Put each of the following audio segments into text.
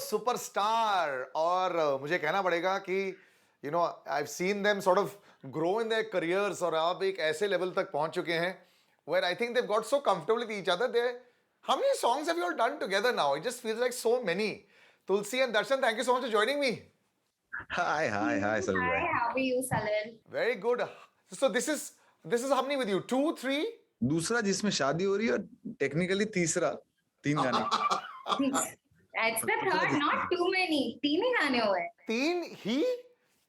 Superstar और मुझे कहना पड़ेगा कि I have seen them sort of grow in their careers और आप एक ऐसे लेवल तक पहुंच चुके हैं where I think they got so comfortable with each other they how many songs have you all done together now it just feels like so many Tulsi and Darshan thank you so much for joining me Hi, Salil bhai. Hi, how are you, Salil? Very good so this is how many with you 2 3 दूसरा जिसमें शादी हो रही है और technically तीसरा 3 गाने It's the third, not too many. तीन ही गाने हुए हैं.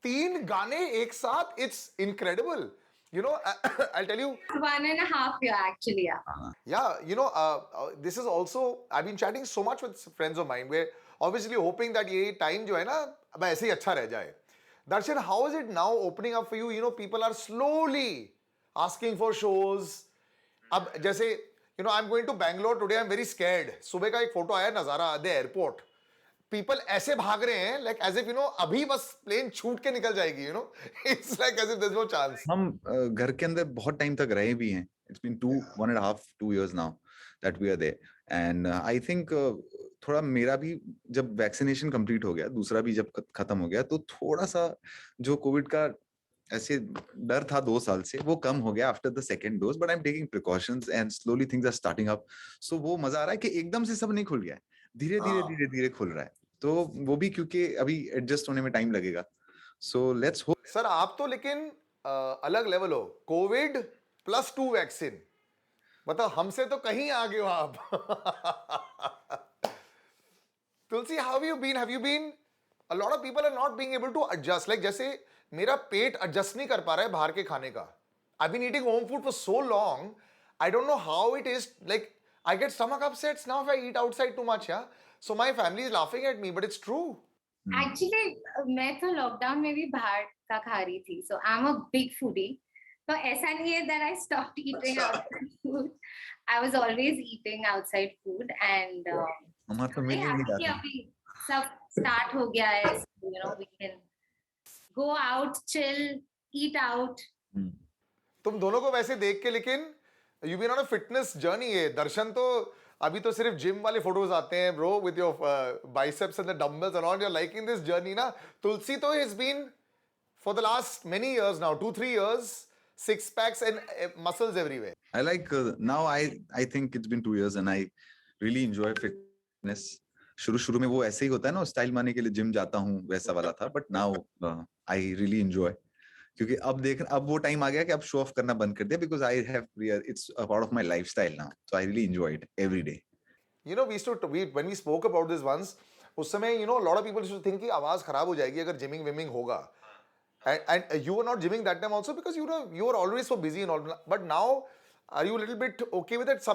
तीन गाने एक साथ it's incredible I'll tell you 1.5 year actually, yeah. yeah this is also I've been chatting so much with friends of mine where obviously hoping that ये time जो है ना अब ऐसे ही अच्छा रह जाए Darshan how is it now opening up for you people are slowly asking for shows अब जैसे I'm going to Bangalore today I'm very scared सुबह का एक फोटो आया नजारा at the airport people ऐसे भाग रहे हैं like as if अभी बस प्लेन छूट के निकल जाएगी it's like as if there's no chance हम घर के अंदर बहुत टाइम तक रहे भी हैं. It's been 1.5-2 years now that we are there and I think थोड़ा मेरा भी जब वैक्सीनेशन कंप्लीट हो गया दूसरा भी जब खत्म हो गया तो थोड़ा सा जो कोविड का ऐसे डर था 2 साल से वो कम हो गया after the second dose but I am taking precautions and slowly things are starting up so वो मजा आ रहा है कि एकदम से सब नहीं खुल गया है धीरे धीरे धीरे धीरे खुल रहा है तो वो भी क्योंकि अभी एडजस्ट होने में टाइम लगेगा सो लेट्स होप सर आप तो लेकिन अलग लेवल हो कोविड +2 वैक्सीन बताओ हमसे तो कहीं आगे हो आप तुलसी have you been a lot of people are not being able to adjust like जैसे मेरा पेट एडजस्ट नहीं कर पा रहा है बाहर के खाने का I've been eating home food for so long I don't know how it is like I get stomach upsets now if I eat outside too much yeah so my family is laughing at me but it's true Actually, मैं तो lockdown में भी बाहर का खा रही थी. So I'm a big foodie. तो ऐसा नहीं है that I stopped eating outside food. I was always eating outside food and हमारा तो मिल ही नहीं कि जाता अभी सब स्टार्ट हो गया है. We can go out, chill, eat out. तुम दोनों को वैसे देख के लेकिन you been on a fitness journey है दर्शन तो अभी तो सिर्फ जिम वाले फोटोज आते हैं bro with your biceps and the dumbbells and all you are liking this journey ना तुलसी तो has been for the last many years now 2-3 years 6 packs and muscles everywhere I like now I think it's been 2 years and I really enjoy fitness शुरू में वो ऐसे ही होता है ना style मारने के लिए जिम जाता हूँ वैसा वाला था but now I really enjoy क्योंकि अब वो टाइम आ गया कि अब शो ऑफ करना बंद कर दिया because I have it's a part of my lifestyle now so I really enjoy it every day when we spoke about this once उस समय a lot of people used to think कि आवाज खराब हो जाएगी अगर जिमिंग विमिंग होगा and you were not gymming that time also because you were always so busy and all but now are you a little bit okay with it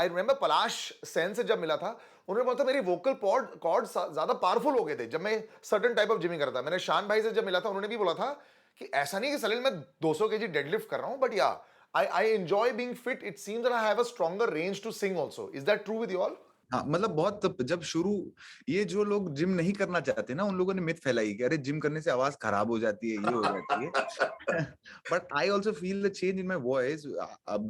I remember पलाश सेन से जब मिला था उन्होंने बोला था मेरी वोकल कॉर्ड ज्यादा पावरफुल हो गए थे जब मैं सर्टेन टाइप ऑफ जिमिंग कर रहा था मैंने शान भाई से जब मिला था उन्होंने भी बोला था कि ऐसा नहीं कि सलील मैं 200 kg डेडलिफ्ट कर रहा हूं बट या I enjoy being fit it seems that I have a stronger range to sing also is that true with you all हाँ मतलब बहुत जब शुरू ये जो लोग जिम नहीं करना चाहते ना उन लोगों ने मिथ फैलाई कि अरे जिम करने से आवाज खराब हो जाती है ये हो जाती है but I also feel the change in my voice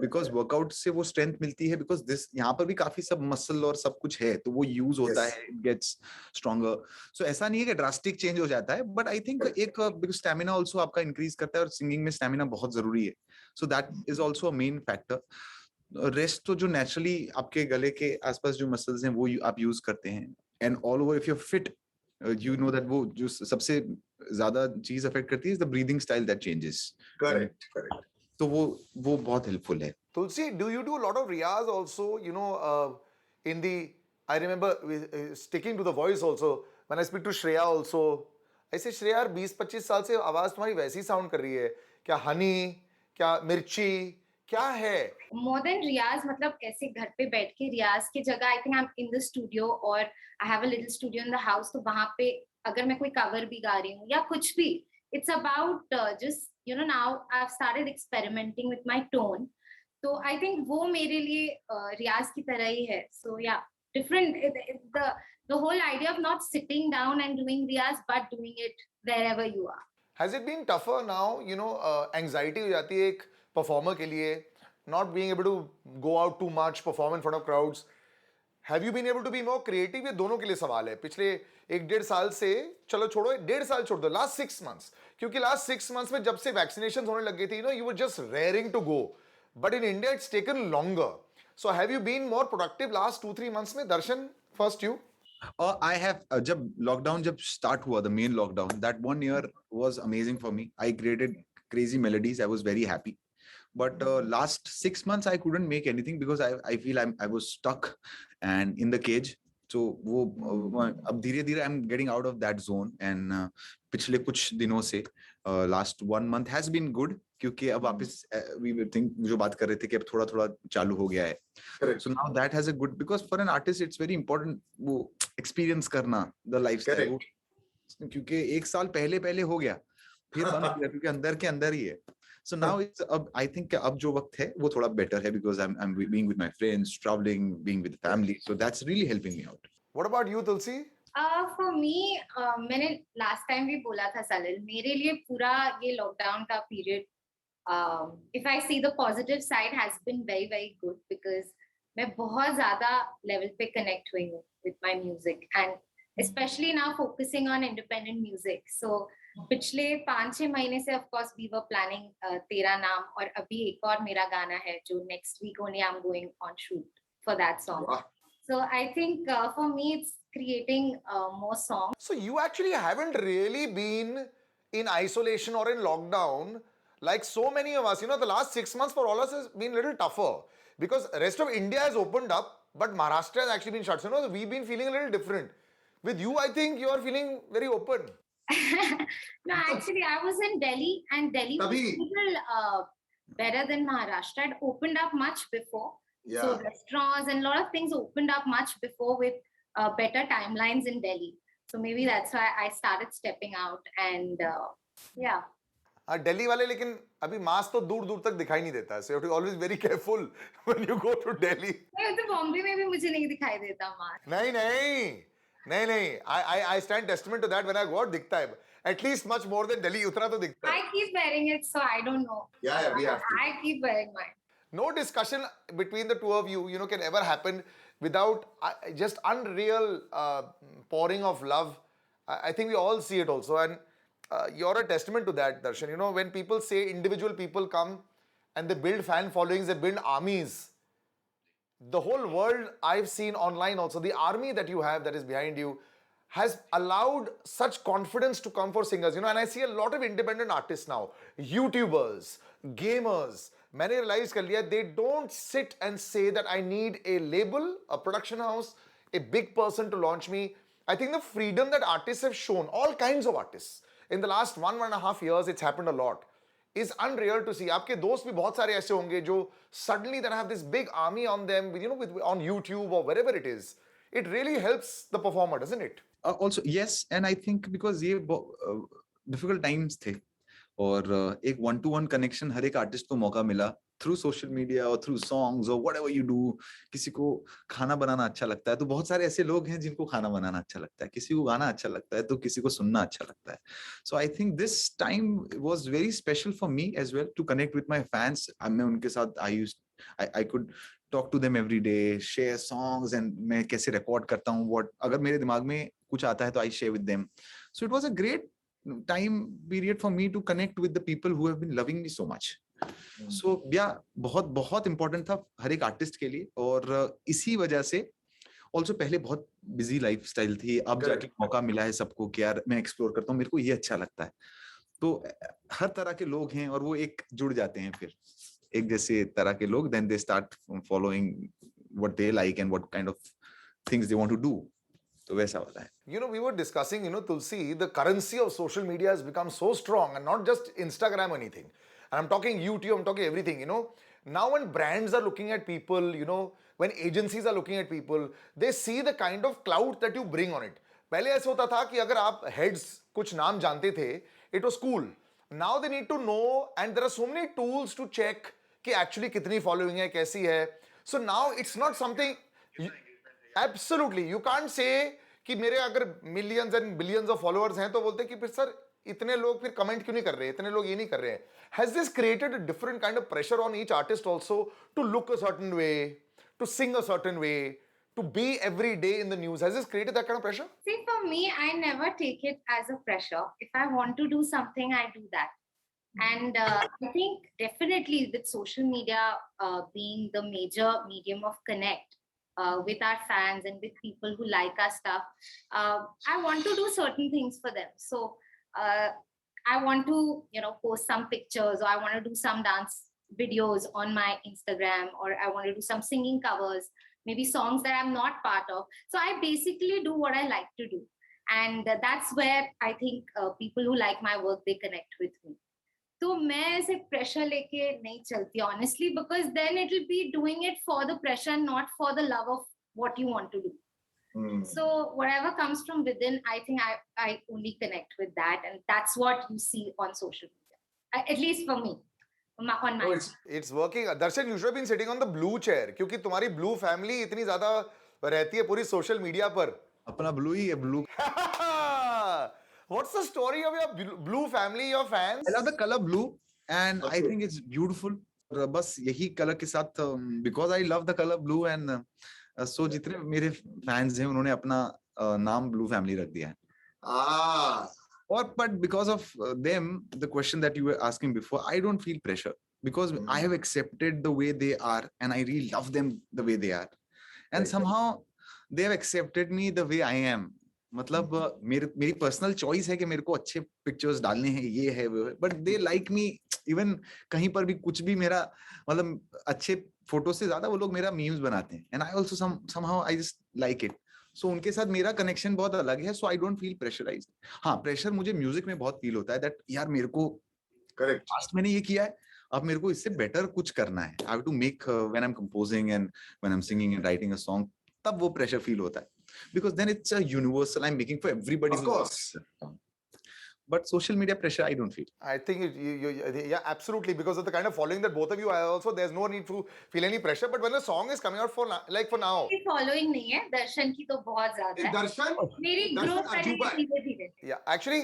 because workout से वो स्ट्रेंथ मिलती है बिकॉज दिस यहाँ पर भी काफी सब मसल और सब कुछ है तो वो यूज होता है इट गेट्स स्ट्रॉन्गर सो ऐसा नहीं है कि ड्रास्टिक चेंज हो जाता है बट आई थिंक एक स्टेमिना ऑल्सो आपका इंक्रीज करता है और सिंगिंग में स्टेमिना बहुत जरूरी है so that is also a main factor rest तो जो नेचुरली आपके गले के आसपास जो मसल्स हैं वो आप यूज करते हैं and all over if you fit you know that वो जो सबसे ज्यादा चीज अफेक्ट करती है is the breathing style that changes correct तो वो बहुत हेल्पफुल है Tulsi do you do a lot of riyaz also in the I remember sticking to the voice also when I speak to Shreya also ऐसे श्रेया यार 20-25 साल से आवाज तुम्हारी वैसी साउंड कर रही है क्या हनी क्या मिर्ची क्या है More than रियाज मतलब ऐसे घर पे बैठ के रियाज की जगह I think I am in the studio और I have a little studio in the house तो वहां पे अगर मैं कोई कवर भी गा रही हूँ या कुछ भी it's about just now I have started experimenting with my tone तो आई थिंक वो मेरे लिए रियाज की तरह ही है सो या different the whole idea of not sitting down and doing riyaz but doing it wherever you are Has it been tougher now anxiety हो जाती है एक परफॉर्मर के लिए not being able to go out too much perform in front of crowds have you been able to be more creative? ये दोनों के लिए सवाल है। पिछले 1-1.5 साल से, चलो छोड़ो 1.5 साल छोड़ दो, लास्ट 6 मंथ्स, क्योंकि लास्ट 6 मंथ्स में जब से वैक्सीनेशन होने लग गई थी, you were just raring to go, but in India it's taken longer. So have you been more productive last 2-3 months में? Darshan, first you. I have जब lockdown जब start हुआ, the main lockdown, that 1 year was amazing for me. I created crazy melodies. I was very happy. But last 6 months I couldn't make anything because I feel I was stuck and in the cage. So वो अब धीरे धीरे I'm getting out of that zone and पिछले कुछ दिनों से last 1 month has been good क्योंकि अब वापस we were think जो बात कर रहे थे कि अब थोड़ा थोड़ा चालू हो गया है. Correct. So now that has a good, because for an artist it's very important वो experience करना the lifestyle. क्योंकि 1 साल पहले पहले हो गया फिर बंद हो गया क्योंकि अंदर के अंदर ही है. So now it's अब I think अब जो वक्त है वो थोड़ा better है because I'm being with my friends, traveling, being with family. So that's really helping me out. What about you, Tulsi? For me, मैंने last time भी बोला था सलिल, मेरे लिए पूरा ये lockdown का period, if I see the positive side, has been very very good because मैं बहुत ज़्यादा level पे connect हुई हूँ with my music and especially now focusing on independent music. So पिछले 5-6 महीने से of course we were planning तेरा नाम, और अभी एक और मेरा गाना है जो next week only I'm going on shoot for that song. Wow. So I think for me it's creating more songs. So you actually haven't really been in isolation or in lockdown like so many of us. The last 6 months for all of us has been a little tougher because rest of India has opened up, but Maharashtra has actually been shut. So we've been feeling a little different. With you, I think you are feeling very open. No, actually I was in Delhi and Delhi was a little better than Maharashtra. It opened up much before. Yeah. So restaurants and a lot of things opened up much before with better timelines in Delhi. So maybe that's why I started stepping out and yeah. हाँ, दिल्ली वाले लेकिन अभी mask तो दूर दूर तक दिखाई नहीं देता है. So you have to always very careful when you go to Delhi. नहीं, तो बॉम्बे में भी मुझे नहीं दिखाई देता मास्क. नहीं नहीं नहीं नहीं. I stand testament to that. When I go out दिखता है. At least much more than Delhi. उतना तो दिखता है. I keep wearing it, so I don't know. Yeah, we have to. I keep wearing mine. No discussion between the two of you, can ever happen without just unreal pouring of love. I think we all see it also, and you're a testament to that, Darshan. When people say individual people come and they build fan followings, they build armies. The whole world I've seen online also, the army that you have that is behind you has allowed such confidence to come for singers, and I see a lot of independent artists now, YouTubers, gamers. मैंने realize कर लिया, they don't sit and say that I need a label, a production house, a big person to launch me. I think the freedom that artists have shown, all kinds of artists, in the last 1.5 years, it's happened a lot, is unreal to see. आपके दोस्त भी बहुत सारे ऐसे होंगे जो suddenly then have this big army on them, on YouTube or wherever it is. It really helps the performer, doesn't it? Also, yes, and I think because ये difficult times थे और एक 1-to-1 connection हर एक artist को मौका मिला through social media or through songs or whatever you do. किसी को खाना बनाना अच्छा लगता है तो बहुत सारे ऐसे लोग हैं जिनको खाना बनाना अच्छा लगता है, किसी को गाना अच्छा लगता है तो किसी को सुनना अच्छा लगता है. So I think this time was very special for me as well to connect with my fans. मैं उनके साथ I could talk to them every day, share songs, and मैं कैसे record करता हूँ, what अगर मेरे दिमाग में कुछ आता है तो I share with them. So it was a great time period for me to connect with the people who have been loving me so much. So yeah, बहुत बहुत important था हर एक आर्टिस्ट के लिए और इसी वजह से also पहले बहुत busy lifestyle थी, अब जाके मौका मिला है सबको कि यार मैं explore करता हूँ, मेरे को ये अच्छा लगता है. तो हर तरह के लोग हैं और वो एक जुड़ जाते हैं फिर एक जैसे तरह के लोग, then they start following what they like and what kind of things they want to do. तो वैसा होता है. We were discussing, Tulsi, the currency of social media has become so strong, and not just Instagram or anything. And I'm talking YouTube, I'm talking everything, Now when brands are looking at people, when agencies are looking at people, they see the kind of clout that you bring on it. पहले ऐसा होता था कि अगर आप heads कुछ नाम जानते थे, it was cool. Now they need to know, and there are so many tools to check कि actually कितनी following है, कैसी है. So now it's not something... Absolutely, you can't say कि मेरे अगर millions and billions of followers हैं तो बोलते कि फिर सर इतने लोग फिर comment क्यों नहीं कर रहे, इतने लोग ये नहीं कर रहे हैं. Has this created a different kind of pressure on each artist also to look a certain way, to sing a certain way, to be every day in the news? Has this created that kind of pressure? See, for me, I never take it as a pressure. If I want to do something, I do that. And I think definitely with social media being the major medium of connect with our fans and with people who like our stuff, I want to do certain things for them. So I want to, post some pictures, or I want to do some dance videos on my Instagram, or I want to do some singing covers, maybe songs that I'm not part of. So I basically do what I like to do. And that's where I think people who like my work, they connect with me. तो मैं ऐसे pressure लेके नहीं चलती honestly, because then it will be doing it for the pressure, not for the love of what you want to do. So whatever comes from within, I think I only connect with that, and that's what you see on social media, at least for me, on my It's working. Darshan, you should have been sitting on the blue chair, क्योंकि तुम्हारी blue family इतनी ज्यादा रहती है पूरी social media पर. अपना blue ही है, blue. What's the story of your blue family, your fans? I love the color blue, and I think it's beautiful. बस यही color के साथ, because I love the color blue, and so जितने मेरे fans हैं उन्होंने अपना नाम blue family रख दिया है. But because of them, the question that you were asking before, I don't feel pressure, because I have accepted the way they are, and I really love them the way they are, and somehow they have accepted me the way I am. मतलब मेरी personal choice है कि मेरे को अच्छे pictures डालने हैं, ये है वो है, but they like me. Even कहीं पर भी कुछ भी मेरा मतलब अच्छे फोटो से ज्यादा वो लोग मेरा मीम्स बनाते हैं, and I also somehow I just like it. So उनके साथ मेरा कनेक्शन बहुत अलग है. So I don't feel pressurised. हाँ, प्रेशर मुझे म्यूजिक में बहुत फील होता है दैट यार मेरे को करेक्ट पास्ट मैंने ये किया है, अब मेरे को इससे बेटर कुछ करना है. I have to make when I am composing and when I am singing and writing a song, तब वो प्रेशर फील होता है. Because then it's a universal, I'm making for everybody. Of course. But social media pressure, I don't feel. I think yeah, absolutely. Because of the kind of following that both of you have also, there's no need to feel any pressure. But when the song is coming out for now. Following नहीं है, दर्शन की तो बहुत ज्यादा है. दर्शन मेरी growth धीरे-धीरे. Yeah, actually,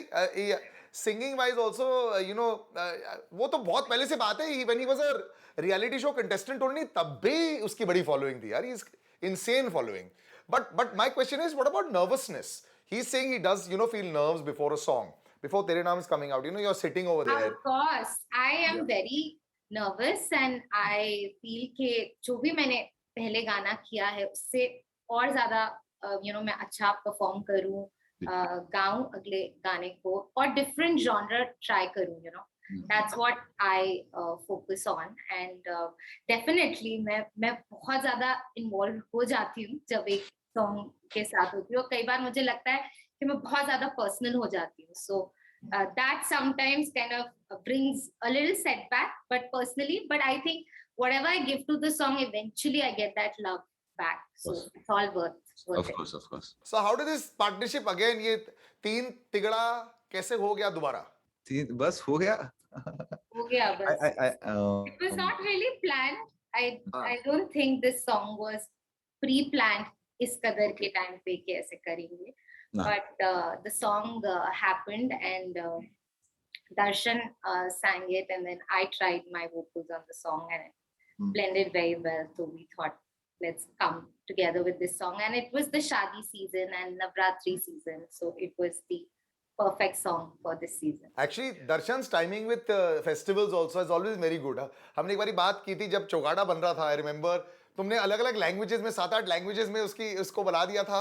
singing wise also, वो तो बहुत पहले से बात है. When he was a reality show contestant only, तब भी उसकी बड़ी following थी यार. He's insane following. But my question is, what about nervousness? He's saying he does, feel nerves before a song, before Tere Naam is coming out. You're sitting over there. Of course, I am very nervous, and I feel कि जो भी मैंने पहले गाना किया है उससे और ज़्यादा मैं अच्छा perform करूँ, गाऊँ अगले गाने को, और different genre try करूँ. That's what I focus on, and definitely मैं बहुत ज़्यादा involved हो जाती हूँ जब एक song के साथ होती हूँ. कई बार मुझे लगता है कि मैं बहुत ज़्यादा personal हो जाती हूँ. So that sometimes kind of brings a little setback, but I think whatever I give to the song, eventually I get that love back. So it's all worth it. Of course. So how did this partnership again, ये तीन तिगड़ा कैसे हो गया दोबारा? बस हो गया. हो गया बस. It was not really planned. I don't think this song was pre-planned इस कदर के टाइम पे कि ऐसे करेंगे. But the song happened, and Darshan sang it, and then I tried my vocals on the song, and it blended very well. So we thought, let's come together with this song, and it was the Shadi season and Navratri season, so it was the perfect song for this season. Actually, Darshan's timing with festivals also is always very good. हमने एक बारी बात की थी जब चौगाड़ा बन रहा था. I remember तुमने अलग-अलग लैंग्वेजेस में 7-8 लैंग्वेजेस में उसको बना दिया था.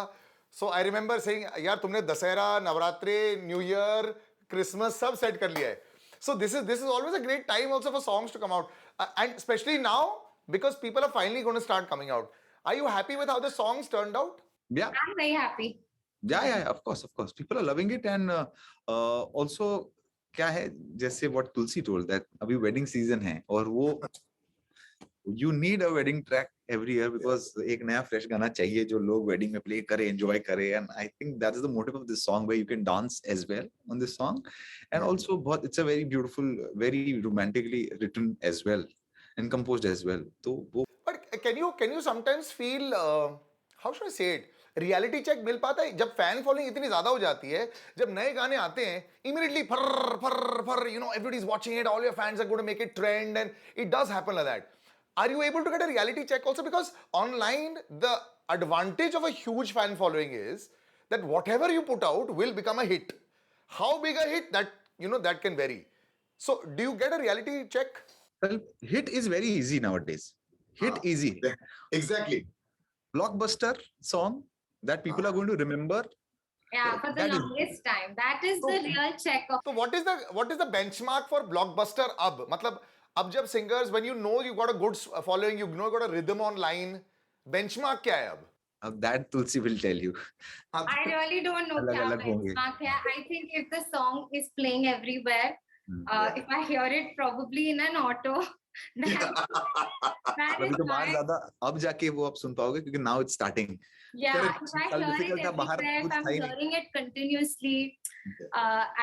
So I remember saying, यार तुमने Dussehra, Navratri, new year, Christmas सब सेट कर लिया है. So this is always a great time also for songs to come out, and especially now because people are finally going to start coming out. Are you happy with how the songs turned out? Yeah. I'm very happy. Yeah, of course. People are loving it, and also क्या है, जैसे what Tulsi told that अभी wedding season है और वो you need a wedding track every year because एक नया fresh गाना चाहिए जो लोग wedding में play करे, enjoy करे, and I think that is the motive of this song, where you can dance as well on this song, and also it's a very beautiful, very romantically written as well and composed as well. तो वो But can you sometimes feel how should I say it? Reality check मिल पाता है जब fan following इतनी ज्यादा हो जाती है, जब नए गाने आते हैं immediately for everybody is watching it, all your fans are going to make it trend, and it does happen like that. Are you able to get a reality check also, because online the advantage of a huge fan following is that whatever you put out will become a hit. How big a hit, that that can vary. So do you get a reality check? Well, hit is very easy nowadays. Hit easy. Exactly. Blockbuster song that people are going to remember. Yeah, for the That is- longest time. That is the real check of. So what is the benchmark for blockbuster अब मतलब अब जब singers, when you know you got a good following, you know you got a rhythm online, benchmark क्या है अब? That Tulsi will tell you. I really don't know क्या अलग-अलग होंगे। benchmark है. I think if the song is playing everywhere, if I hear it probably in an auto, then that अभी is तो बाहर my, ज्यादा अब जाके वो आप सुन पाओगे क्योंकि now it's starting. yeah, correct. if I कल hear difficult it था, बाहर everywhere, if कुछ I'm था ही नहीं। hearing it continuously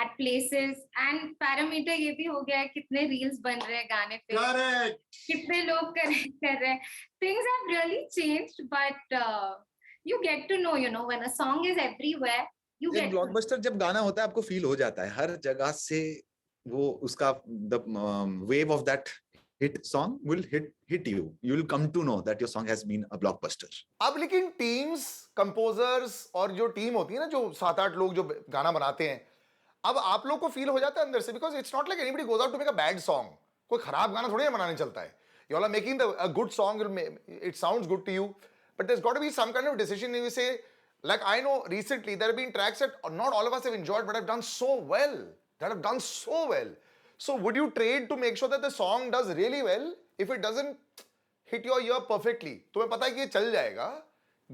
at places, and parameter ये भी हो गया है कितने reels बन रहे हैं गाने पे, Correct. कितने लोग कर रहे हैं. Things have really changed, but you get to know, when a song is everywhere, you एक get to ब्लॉकबस्टर जब गाना होता है आपको फील हो जाता है हर जगह से वो उसका the wave of that hit song will hit you will come to know that your song has been a blockbuster. अब लेकिन टीम्स, कंपोजर्स और जो टीम होती है ना, जो 7-8 लोग जो गाना बनाते हैं, अब आप लोग को फील हो जाता है अंदर से, because it's not like anybody goes out to make a bad song. कोई खराब गाना थोड़ी ना बनाने चलता है. You all are making a good song, it sounds good to you, but there got to be some kind of decision you say, like I know recently there have been tracks that not all of us have enjoyed but have done so well, so would you trade to make sure that the song does really well if it doesn't hit your ear perfectly? तुम्हें पता है कि ये चल जाएगा,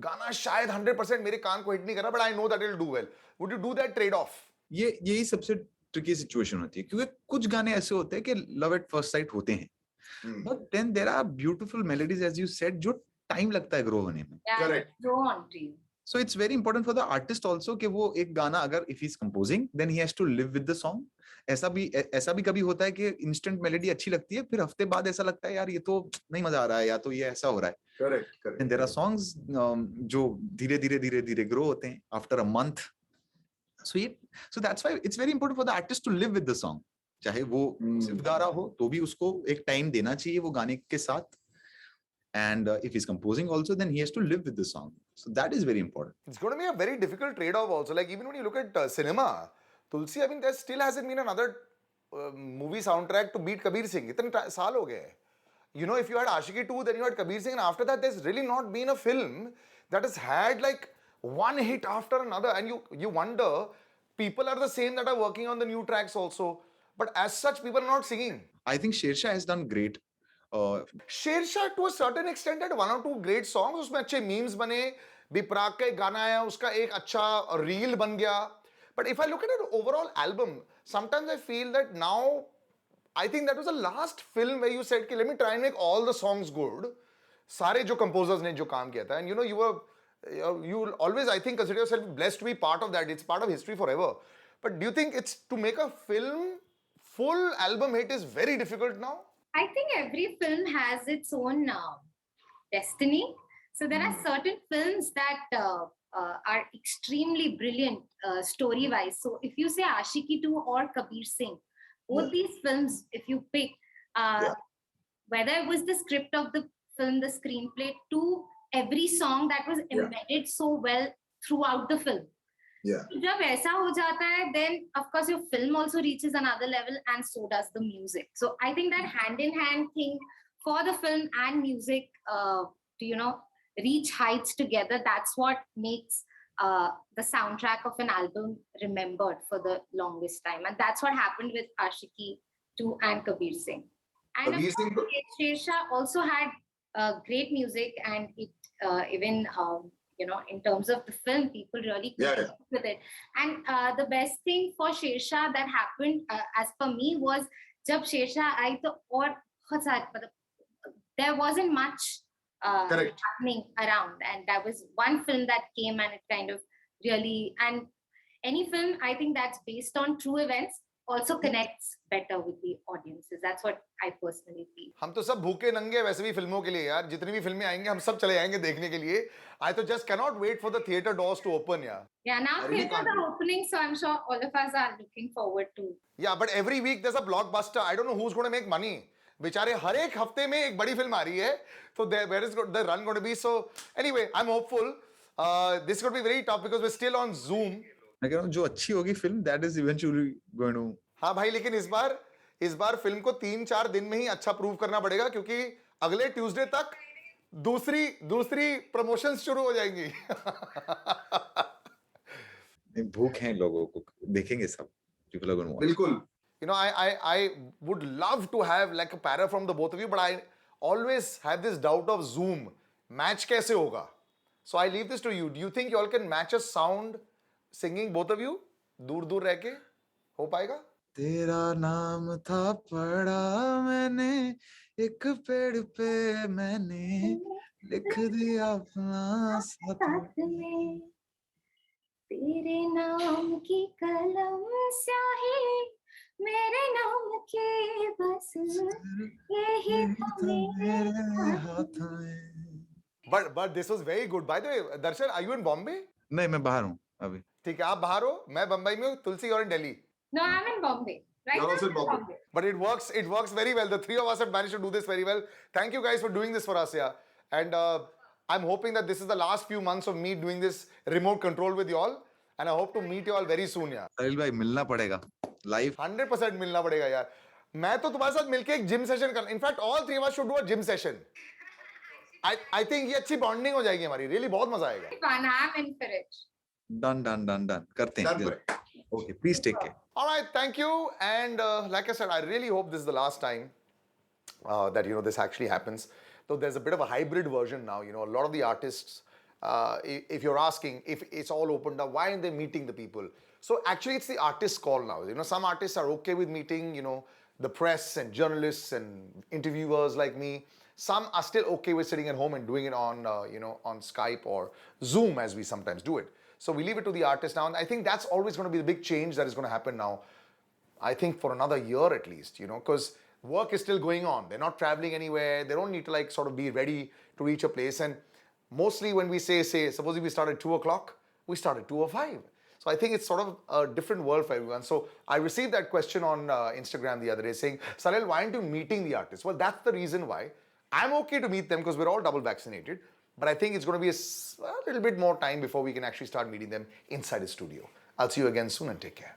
गाना शायद 100% मेरे कान को हिट नहीं कर रहा, but I know that it will do well. Would you do that trade off? यही सबसे ट्रिकी सिचुएशन होती है क्योंकि कुछ गाने ऐसे होते हैं कि लव एट फर्स्ट साइट होते हैं but then there are beautiful melodies as you said जो टाइम लगता है ग्रो होने में. Correct. go on to you. So it's very important for the artist also कि वो एक गाना अगर if he's composing then he has to live with the song. ऐसा भी कभी होता है कि instant melody अच्छी लगती है फिर हफ्ते बाद ऐसा लगता है यार ये तो नहीं मजा आ रहा है या तो ये ऐसा हो रहा है. Correct. And there are songs जो धीरे grow होते हैं after a month. So that's why it's very important for the artist to live with the song. चाहे वो सिर्फ गा रहा हो तो भी उसको एक टाइम देना चाहिए वो गाने के साथ. And if he's composing also, then he has to live with the song. So that is very important. It's going to be a very difficult trade-off also. Like even when you look at cinema, Tulsi, I mean, there still hasn't been another movie soundtrack to beat Kabir Singh. इतने साल हो गए. You know, if you had Ashiki 2, then you had Kabir Singh, and after that, there's really not been a film that has had like one hit after another. And you wonder, people are the same that are working on the new tracks also, but as such, people are not singing. I think Shersha has done great. Sher Shah to a certain extent had one or two great songs. उसमें अच्छे memes बने, बिपराग का एक गाना आया, उसका एक अच्छा reel बन गया. But if I look at an overall album, sometimes I feel that now, I think that was the last film where you said कि let me try and make all the songs good. सारे जो composers ने जो काम किया था, and you will always, I think, consider yourself blessed to be part of that. It's part of history forever. But do you think it's to make a film full album hit is very difficult now? I think every film has its own destiny. So there are certain films that are extremely brilliant story-wise. So if you say Ashiki 2 or Kabir Singh, both these films, if you pick, whether it was the script of the film, the screenplay, to every song that was embedded so well throughout the film. Yeah. जब ऐसा हो जाता है, then of course your film also reaches another level, and so does the music. So I think that hand-in-hand thing for the film and music to reach heights together, that's what makes the soundtrack of an album remembered for the longest time. And that's what happened with Ashiki 2 and Kabir Singh. And Kabir of Singh- course, Shersha also had great music, and it even in terms of the film, people really connected with it. And the best thing for Shersha that happened, as per me, was जब Shersha आई तो और बहुत सारे मतलब there wasn't much Correct. happening around, and that was one film that came and it kind of really, and any film I think that's based on true events also connects better with the audiences. That's what I personally feel. हम तो सब भूखे नंगे वैसे भी फिल्मों के लिए यार, जितनी भी फिल्में आएंगे हम सब चले जाएंगे देखने के लिए. I तो just cannot wait for the theater doors to open, yeah. Yeah, now I really theaters can't are opening, so I'm sure all of us are looking forward to. Yeah, but every week there's a blockbuster. I don't know who's going to make money. बेचारे हर एक हफ्ते में एक बड़ी film आ रही है, तो where is the run going to be? So anyway, I'm hopeful. This could be very tough because we're still on Zoom. मैं कह रहा हूँ जो अच्छी होगी film that is eventually going to हाँ भाई, लेकिन इस बार फिल्म को 3-4 दिन में ही अच्छा प्रूव करना पड़ेगा, क्योंकि अगले ट्यूसडे तक दूसरी प्रमोशंस शुरू हो जाएंगी. भूख है लोगों को, देखेंगे सब. People are going to watch. बिल्कुल. You know, I would love to have like a para from the both of you, but I always have this doubt of Zoom. Match कैसे होगा? So I leave this to you. Do you think you all can match a sound singing, both of you? दूर रह के हो पाएगा? तेरा नाम था पढ़ा मैंने एक पेड़ पे, मैंने लिख दिया अपना साथ में तेरे नाम की कलम स्याही मेरे नाम के बस यही तो मेरे हाथ में. But this was very good. By the way, Darshan, are you in Bombay? नहीं, मैं बाहर हूँ अभी. ठीक है, आप बाहर हो, मैं बम्बई में हूँ, तुलसी और in Delhi. No, I'm in Bombay. Right You're now also I'm in Bombay. But it works very well. The three of us have managed to do this very well. Thank you guys for doing this for us, yeah. And I'm hoping that this is the last few months of me doing this remote control with you all. And I hope to meet you all very soon, yeah. सलील भाई मिलना पड़ेगा live. 100% मिलना पड़ेगा यार. मैं तो तुम्हारे साथ मिलके एक जिम सेशन कर. In fact, all three of us should do a gym session. I think ये अच्छी बॉन्डिंग हो जाएगी हमारी. Really बहुत मजा आएगा. fun. I'm in for it. Done करते हैं. Done for it. Okay, please take care. All right, thank you. And like I said, I really hope this is the last time that this actually happens. So there's a bit of a hybrid version now. A lot of the artists, if you're asking if it's all opened up, why aren't they meeting the people? So actually, it's the artist's call now. Some artists are okay with meeting, the press and journalists and interviewers like me. Some are still okay with sitting at home and doing it on, on Skype or Zoom, as we sometimes do it. So we leave it to the artist now, and I think that's always going to be the big change that is going to happen now. I think for another year at least, because work is still going on. They're not traveling anywhere. They don't need to sort of be ready to reach a place. And mostly when we say, suppose if we start at 2 o'clock, we start at 2:05. So I think it's sort of a different world for everyone. So I received that question on Instagram the other day saying, Salil, why aren't you meeting the artists? Well, that's the reason why. I'm okay to meet them because we're all double vaccinated. But I think it's going to be a little bit more time before we can actually start meeting them inside the studio. I'll see you again soon and take care.